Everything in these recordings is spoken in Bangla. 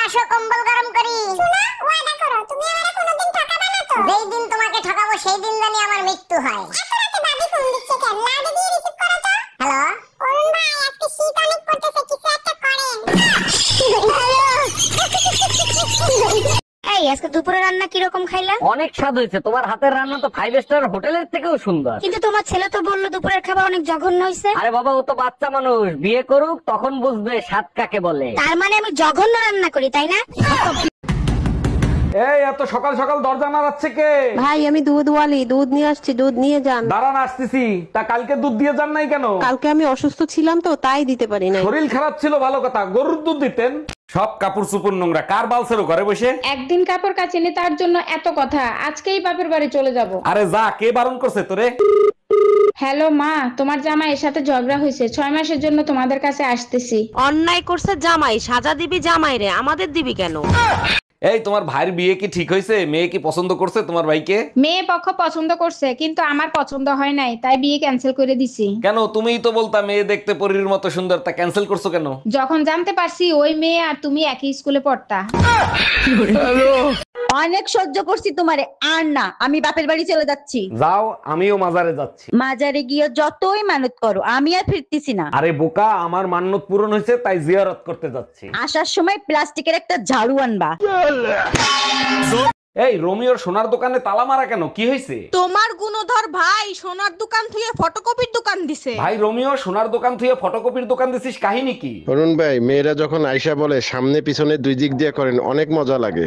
আসো কম্বল গরম করি। শোনো, ওয়াদা করো তুমি আমারে কোনোদিন ঠকাবে না তো? যেই দিন তোমাকে ঠকাবো সেই দিন জানি আমার মৃত্যু হয়। এত রাতে দাদি ফোন দিচ্ছে কেন? লাউডে দিয়ে রিসিভ করো তো। হ্যালো অরুণ ভাই, আজকে শীত অনেক পড়তেছে, কিছু একটা করেন। এই আজকে দুপুরে রান্না কি রকম খাইলা? অনেক স্বাদ হয়েছে, তোমার হাতের রান্না তো 5 স্টার হোটেলের থেকেও সুন্দর। কিন্তু তোমার ছেলে তো বললো দুপুরের খাবার অনেক জঘন্য হয়েছে। আরে বাবা, ও তো বাচ্চা মানুষ, বিয়ে করুক তখন বুঝবে স্বাদ কাকে বলে। তার মানে আমি জঘন্য রান্না করি, তাই না? এই এত সকাল সকাল দরজা নাড়াচ্ছে কে? ভাই আমি দুধওয়ালি, দুধ নিয়ে আসছি, দুধ নিয়ে যান। দাঁড়ান আসতেছি। তা কালকে দুধ দিয়ে যান নাই কেন? কালকে আমি অসুস্থ ছিলাম তো তাই দিতে পারি নাই। শরীর খারাপ ছিল ভালো কথা, গরুর দুধ দিতেন। সব কাপড় চুপুর নোংরা কার বালছেরও ঘরে বসে। একদিন কাপড় কাচিনি তার জন্য এত কথা, আজকেই বাপের বাড়ি চলে যাব। আরে যা, কে বারণ করছে তোরে? হ্যালো মা, তোমার জামাইয়ের সাথে ঝগড়া হয়েছে, 6 মাসের জন্য তোমাদের কাছে আসতেছি। অন্যায় করছে জামাই, সাজা দিবি জামাই রে, আমাদের দিবি কেন? এই তোমার ভাইয়ের বিয়ে কি ঠিক হয়েছে? মেয়ে কি পছন্দ করছে তোমার ভাইকে? মেয়ে পক্ষ পছন্দ করছে, কিন্তু আমার পছন্দ হয় নাই, তাই বিয়ে ক্যান্সেল করে দিছি। কেন? তুমিই তো বলতা মেয়ে দেখতে পরীর মতো সুন্দর, তা ক্যান্সেল করছো কেন? যখন জানতে পারছি ওই মেয়ে আর তুমি একই স্কুলে পড়তা। অনেক সহ্য করছি তোমারে, আর না, আমি বাপের বাড়ি চলে যাচ্ছি। যাও, আমিও মাজারে যাচ্ছি। মাজারে গিয়ে যতই মানত করো, আমি আর ফিরতেছি না। আরে বোকা, আমার মান্যত পূরণ হয়েছে তাই জিয়ারত করতে যাচ্ছি। আসার সময় প্লাস্টিকের একটা ঝাড়ু আনবা। এই রোমিওর সোনার দোকানে তালা মারা কেন? কি হয়েছে? তোমার গুণধর ভাই সোনার দোকান থেকে ফটোকপির দোকান দিছে। ভাই রোমিও সোনার দোকান থেকে ফটোকপির দোকান দিছিস, কাহিনী কি? অরুণ ভাই, মেয়েরা যখন আয়শা বলে সামনে পিছনে দুই দিক দিয়ে করেন, অনেক মজা লাগে।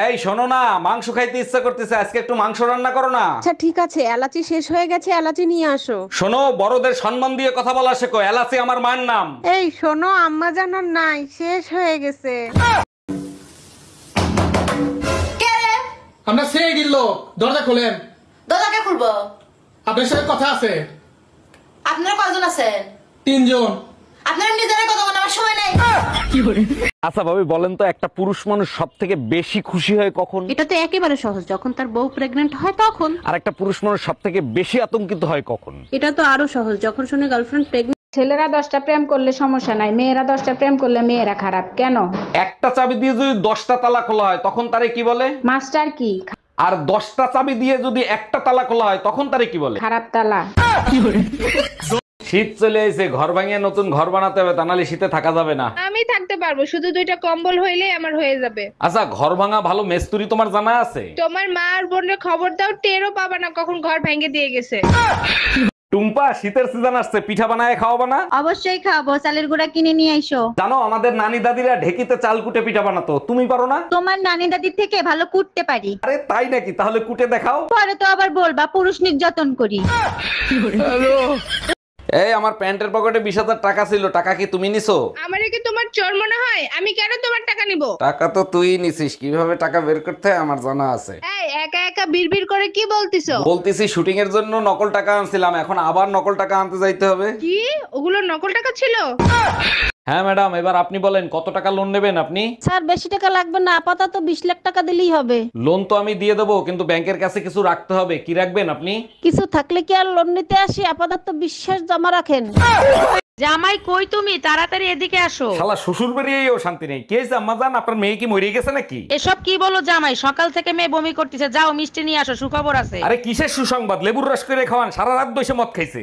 এই শোনো না, মাংস খাইতে ইচ্ছা করতেছে, আজকে একটু মাংস রান্না করো না। আচ্ছা ঠিক আছে, এলাচি শেষ হয়ে গেছে, এলাচি নিয়ে আসো। শোনো, বড়দের সম্মান দিয়ে কথা বলা শেখো, এলাচি আমার মায়ের নাম। এই শোনো, আম্মা জানার নাই, শেষ হয়ে গেছে। আমরা সেই গিল, দরজা খোলেন। দরজাকে খুলবো? আপনার সাথে কথা আছে। আপনারা কয়জন আছেন? 3 জন। আপনারা নিজেরা কথা বলার আমার সময় নাই। আচ্ছা ভাবি বলেন তো, একটা পুরুষ মানুষ সব থেকে বেশি খুশি হয় কখন? এটা তো একেবারে সহজ, যখন তার বউ প্রেগনেন্ট হয় তখন। আর একটা পুরুষ মানুষ সব থেকে বেশি আতঙ্কিত হয় কখন? এটা তো আরো সহজ, যখন শুনে গার্লফ্রেন্ড প্রেগনেন্ট। ছেলেরা 10টা প্রেম করলে সমস্যা নাই, মেয়েরা 10টা প্রেম করলে মেয়েরা খারাপ কেন? একটা চাবি দিয়ে যদি 10টা তালা খোলা হয় তখন তারে কি বলে? মাস্টার কি? আর 10টা চাবি দিয়ে যদি একটা তালা খোলা হয় তখন তারে কি বলে? খারাপ তালা। শীত চলে এসে, ঘর ভাঙিয়ে নতুন ঘর বানাতে হবে, তা নাহলে শীতে থাকা যাবে না। আমি থাকতে পারবো, শুধু 2টা কম্বল হইলেই আমার হয়ে যাবে। আচ্ছা, ঘর ভাঙা ভালো মিস্ত্রি তোমার জানা আছে? তোমার মা আর বোনের খবর দাও, টেরও পাবা না কখন ঘর ভেঙে দিয়ে গেছে। টুম্পা, শীতের সিজন আসছে, পিঠা বানায় খাওয়াবা না? অবশ্যই খাবো, চালের গুঁড়া কিনে নিয়ে আইসো। জানো আমাদের নানি দাদিরা ঢেকিতে চাল কুটে পিঠা বানাতো, তুমি পারো না? তোমার নানি দাদির থেকে ভালো কুটতে পারি। আরে তাই নাকি? তাহলে কুটে দেখাও। পরে তো আবার বলবা পুরুষ নির্যাতন করি। এই আমার প্যান্টের পকেটে 20,000 টাকা ছিল, টাকা কি তুমি নিছো? আমারে কি তোমার চোর মনে হয়? আমি কেন তোমার টাকা নিব? টাকা তো তুই নিছিস, কিভাবে টাকা বের করতে হয় আমার জানা আছে। এই একা একা বিড়বিড় করে কি বলতিছো? বলতেছি শুটিং এর জন্য নকল টাকা আনছিলাম, এখন আবার নকল টাকা আনতে যাইতে হবে। কি ওগুলো নকল টাকা ছিল? হ্যাঁ ম্যাডাম, এবার আপনি বলেন কত টাকা লোন নেবেন আপনি? স্যার বেশি টাকা লাগবে না, আপাতত 20 লাখ টাকা দিলেই হবে। লোন তো আমি দিয়ে দেবো, কিন্তু ব্যাংকের কাছে কিছু রাখতে হবে। কি রাখবেন আপনি? কিছু থাকলে কি আর লোন নিতে আসি, আপাতত বিশ্বাস জমা রাখেন। জামাই কই তুমি, তাড়াতাড়ি এদিকে আসো। শালা শ্বশুর বাড়িয়েও শান্তি নেই। কে আম্মা জান, আপনার মেয়ে কি মরে গেছে নাকি? এসব কি বলো জামাই, সকাল থেকে মেয়ে বমি করতেছে, যাও মিষ্টি নিয়ে আসো, সুখবর আছে। আরে কিসের সুসংবাদ? লেবুর রস করে খাওয়ান, সারা রাত বসে মদ খাইছে।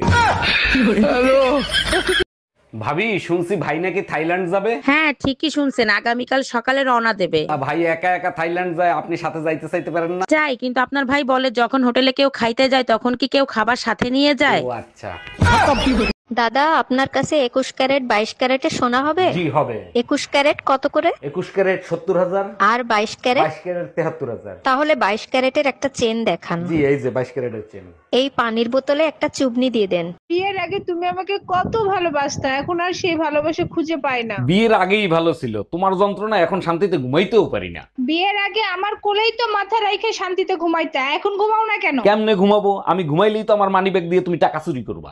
ভাবি শুনছি ভাই নাকি থাইল্যান্ড যাবে। হ্যাঁ ঠিকই শুনছেন, আগামীকাল সকালে রওনা দেবে। ভাই একা একা থাইল্যান্ড যায়, আপনি সাথে যাইতে চাইতে পারেন না? যাই, কিন্তু আপনার ভাই বলে যখন হোটেলে কেউ খাইতে যায় তখন কি কেউ খাবার সাথে নিয়ে যায়? ও আচ্ছা। দাদা আপনার কাছে 21 ক্যারেট 22 ক্যারেটের সোনা হবে? জি হবে। 21 ক্যারেট কত করে? 21 ক্যারেট 70,000। আর 22 ক্যারেট? 22 ক্যারেট 73,000। তাহলে 22 ক্যারেটের একটা চেন দেখান। জি এই যে 22 ক্যারেটের চেন। এই পানির বোতলে একটা চুবনি দিয়ে দেন। বিয়ের আগে তুমি আমাকে কত ভালোবাসতা, এখন আর সেই ভালোবাসা খুঁজে পাই না। বিয়ের আগেই ভালো ছিল, তোমার যন্ত্রণা এখন শান্তিতে ঘুমাইতেও পারি না। বিয়ের আগে আমার কোলেই তো মাথা রাইখে শান্তিতে ঘুমাইতা, এখন ঘুমাও না কেন? কেমনে ঘুমাবো? আমি ঘুমাইলেই তো আমার মানিব্যাগ দিয়ে তুমি টাকা চুরি করবা।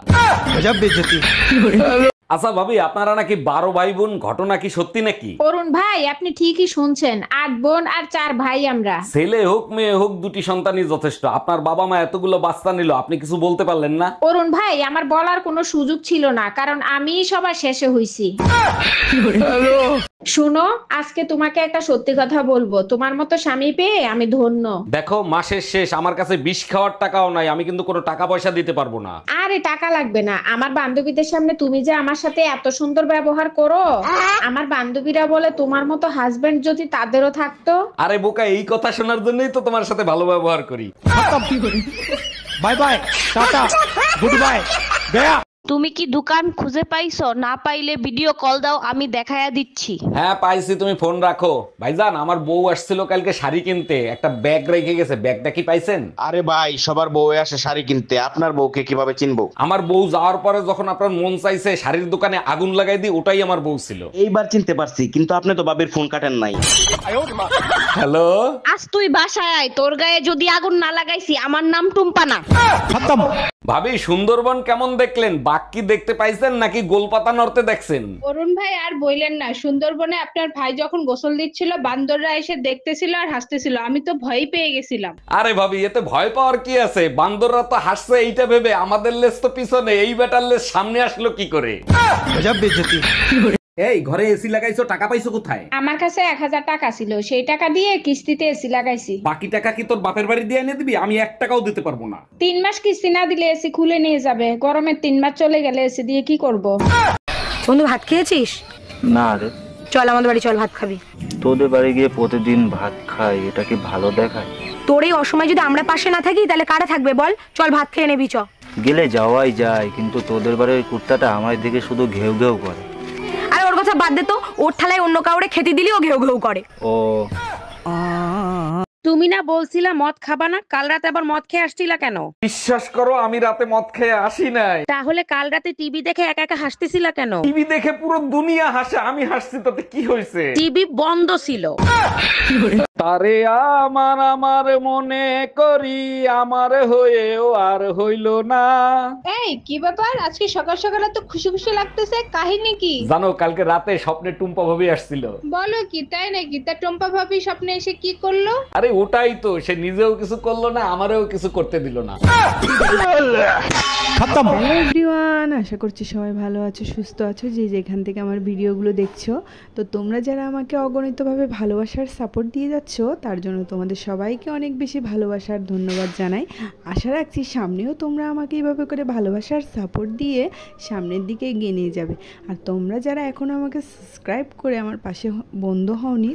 আচ্ছা ভাবি, আপনারা নাকি 12 ভাই বোন, ঘটনা কি সত্যি নাকি? অরুণ ভাই আপনি ঠিকই শুনছেন, 8 বোন আর 4 ভাই আমরা। ছেলে হোক মেয়ে হোক, দুটি সন্তানই যথেষ্ট। আপনার বাবা মা এতগুলো বাচ্চা নিল, আপনি কিছু বলতে পারলেন না? অরুণ ভাই আমার বলার কোনো সুযোগ ছিল না, কারণ আমি সবার শেষে হইছি। শুনো, আজকে তোমাকে একটা সত্যি কথা বলবো, তোমার মতো স্বামী পেয়ে আমি ধন্য। দেখো, মাসের শেষ, আমার কাছে বিষ খাওয়ার টাকাও নাই, আমি কিন্তু কোনো টাকা পয়সা দিতে পারবো না। আরে টাকা লাগবে না, আমার বান্ধবীদের সামনে তুমি যে আমার সাথে এত সুন্দর ব্যবহার করো, আমার বান্ধবীরা বলে তোমার মতো হাজবেন্ড যদি তাদেরও থাকতো। আরে বোকা, এই কথা শোনার জন্যই তো তোমার সাথে ভালো ব্যবহার করি। Bye bye, tata, good bye, Gaya. তুমি কি দোকান খুঁজে পাইছো? না পাইলে ভিডিও কল দাও, আমি দেখায়া দিচ্ছি। হ্যাঁ পাইছি, তুমি ফোন রাখো। ভাইজান, আমার বউ আসছিল কালকে শাড়ি কিনতে, একটা ব্যাগ রেখে গেছে, ব্যাগটা কি পাইছেন? আরে ভাই, সবার বউ আসে শাড়ি কিনতে, আপনার বউকে কিভাবে চিনবো? আমার বউ যাওয়ার পরে যখন আপনার মন চাইছে শাড়ির দোকানে আগুন লাগাই দিই, ওটাই আমার বউ ছিল। এইবার চিনতে পারছি, কিন্তু আপনি তো বাবির ফোন কাটেন নাই। হ্যালো, আজ তুই বাসায় আয়, তোর গায়ে যদি আগুন না লাগাইছি, আমার নাম টুম্পা না। ভাবি সুন্দরবন কেমন দেখলেন? বাঘ কি দেখতে পাইছেন নাকি গোলপাতা নড়তে দেখছেন? অরুণ ভাই আর বললেন না, সুন্দরবনে আপনার ভাই যখন গোসল দিচ্ছিল, বান্দররা এসে দেখতেছিল আর হাসতেছিল, আমি তো ভয় পেয়ে গেছিলাম। আরে ভাবি, এতে ভয় পাওয়ার কি আছে? বান্দররা তো হাসছে এইটা ভেবে, আমাদের লেজ তো পিছনে, এই বেটার লেজ সামনে আসলো কি করে? এই ঘরে এসি লাগাইছো, টাকা পাইছো কোথায়? আমার কাছে 1000 টাকা ছিল, সেই টাকা দিয়ে কিস্তিতে এসি লাগাইছি। বাকি টাকা কি তোর বাপের বাড়ি দিয়ে এনে দিবি? আমি 1 টাকাও দিতে পারবো না। 3 মাস কিস্তি না দিলে এসি খুলে নিয়ে যাবে, গরমে 3 মাস চলে গেলে এসি দিয়ে কি করব? বন্ধু ভাত খেয়েছিস? না রে। চল আমাদের বাড়ি, চল ভাত খাবি। তোদের বাড়ি গিয়ে প্রতিদিন ভাত খাই, এটা কি ভালো দেখায়? তোর এই অসময় যদি আমরা পাশে না থাকি তাহলে কারা থাকবে বল? চল ভাত খেয়ে নেবি, চ। গেলে যাওয়াই যায়, কিন্তু তোদের বাড়ির ওই কুত্তাটা আমার দিকে শুধু ঘেউ ঘেউ করে। আরে ওর কথা বাদ দে তো, ওর থালায় অন্য কাউরে খেতে দিলি ও ঘেউ ঘেউ করে। ও তুমি না বলছিলা মদ খাবা না, কাল রাতে আবার মদ খেয়ে আসছিলা কেন? বিশ্বাস করো, আমি রাতে মদ খেয়ে আসি নাই। তাহলে কাল রাতে টিভি দেখে একা একা হাসতেছিলা কেন? টিভি দেখে পুরো দুনিয়া হাসে, আমি হাসছি তাতে কি হয়েছে? টিভি বন্ধ ছিল। তারে আমার আমার মনে করি, আমার হয়েও আর হইল না। এই কি ব্যাপার, আজকে সকাল সকাল তো খুশি খুশি লাগতেছে, কাহিনী কি? জানো, কালকে রাতে স্বপ্নে টুম্পা ভাবি আসছিল। বলো কি, তাই নাকি? তা টম্পা ভাবি স্বপ্নে এসে কি করলো? আরে ওটাই তো, সে নিজেও কিছু করলো না, আমারও কিছু করতে দিল না। হ্যালো এভরিওয়ান, আশা করছি সবাই ভালো আছো, সুস্থ আছো, যে যেখান থেকে আমার ভিডিওগুলো দেখছো। তো তোমরা যারা আমাকে অগণিতভাবে ভালোবাসার সাপোর্ট দিয়ে যাচ্ছ, তার জন্য তোমাদের সবাইকে অনেক বেশি ভালোবাসার ধন্যবাদ জানাই। আশা রাখছি সামনেও তোমরা আমাকে এইভাবে করে ভালোবাসার সাপোর্ট দিয়ে সামনের দিকে এগিয়ে নিয়ে যাবে। আর তোমরা যারা এখনও আমাকে সাবস্ক্রাইব করে আমার পাশে বন্ধু হওনি,